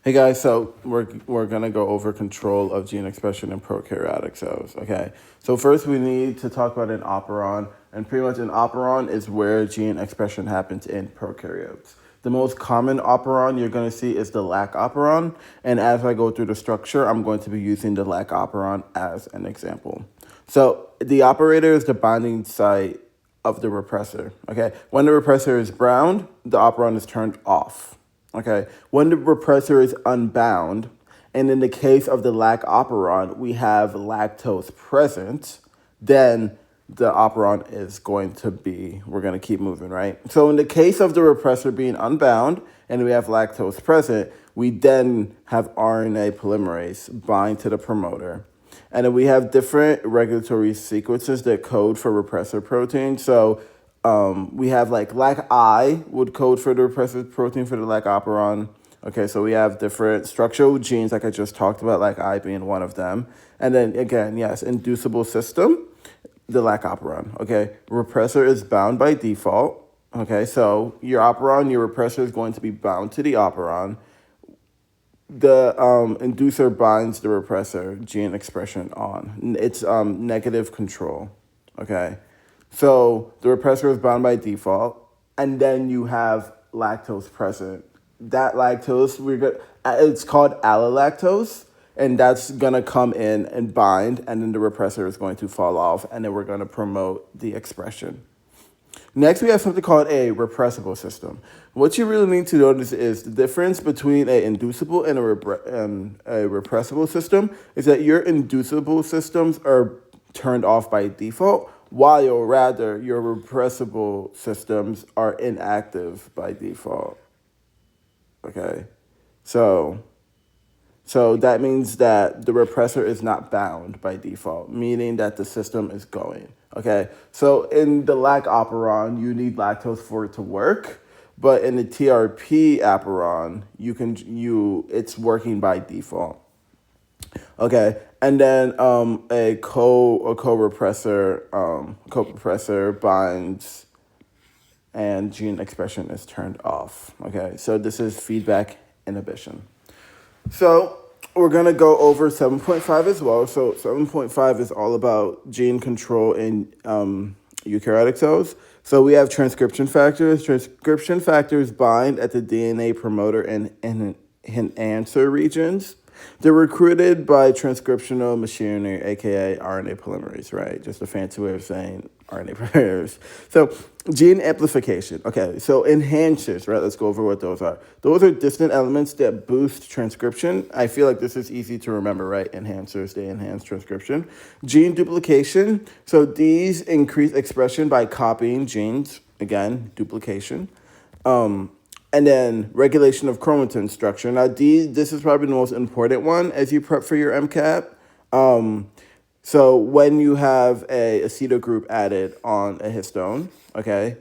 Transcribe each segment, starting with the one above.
Hey guys, so we're gonna go over control of gene expression in prokaryotic cells. Okay, so first we need to talk about an operon, and pretty much an operon is where gene expression happens in prokaryotes. The most common operon you're gonna see is the lac operon, and as I go through the structure, I'm going to be using the lac operon as an example. So the operator is the binding site of the repressor. Okay, when the repressor is brown, the operon is turned off. Okay, when the repressor is unbound, and in the case of the lac operon, we have lactose present, then the operon is going to be, we're going to keep moving, right? So in the case of the repressor being unbound and we have lactose present, we then have RNA polymerase bind to the promoter. And then we have different regulatory sequences that code for repressor protein. So we have like LAC-I would code for the repressive protein for the lac operon. Okay, so we have different structural genes like I just talked about, LAC-I being one of them. And then again, yes, inducible system, the lac operon. Okay, repressor is bound by default. Okay, so your operon, your repressor is going to be bound to the operon. The inducer binds the repressor gene expression on. It's negative control. Okay. So the repressor is bound by default, and then you have lactose present. That lactose, it's called allolactose, and that's gonna come in and bind, and then the repressor is going to fall off, and then we're gonna promote the expression. Next, we have something called a repressible system. What you really need to notice is the difference between an inducible and a repressible system is that your inducible systems are turned off by default, while rather your repressible systems are inactive by default. Okay, so that means that the repressor is not bound by default, meaning that the system is going. Okay, so in the lac operon, you need lactose for it to work, but in the TRP operon, it's working by default. Okay, and then a co-repressor binds, and gene expression is turned off. Okay, so this is feedback inhibition. So we're gonna go over 7.5 as well. So 7.5 is all about gene control in eukaryotic cells. So we have transcription factors. Transcription factors bind at the DNA promoter and enhancer regions. They're recruited by transcriptional machinery, aka RNA polymerase, right? Just a fancy way of saying RNA polymerase. So gene amplification. Okay, so enhancers, right? Let's go over what those are. Those are distant elements that boost transcription. I feel like this is easy to remember, right? Enhancers, they enhance transcription. Gene duplication. So these increase expression by copying genes. Again, duplication. And then regulation of chromatin structure. Now, this is probably the most important one as you prep for your MCAT. So when you have a acetyl group added on a histone, okay,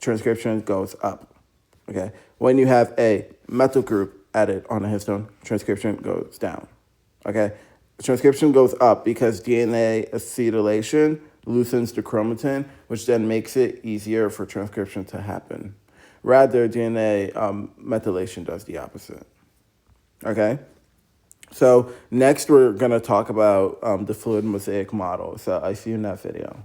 transcription goes up. Okay. When you have a methyl group added on a histone, transcription goes down. Okay. Transcription goes up because DNA acetylation loosens the chromatin, which then makes it easier for transcription to happen. Rather, DNA methylation does the opposite. Okay? So next we're going to talk about the fluid mosaic model. So I see you in that video.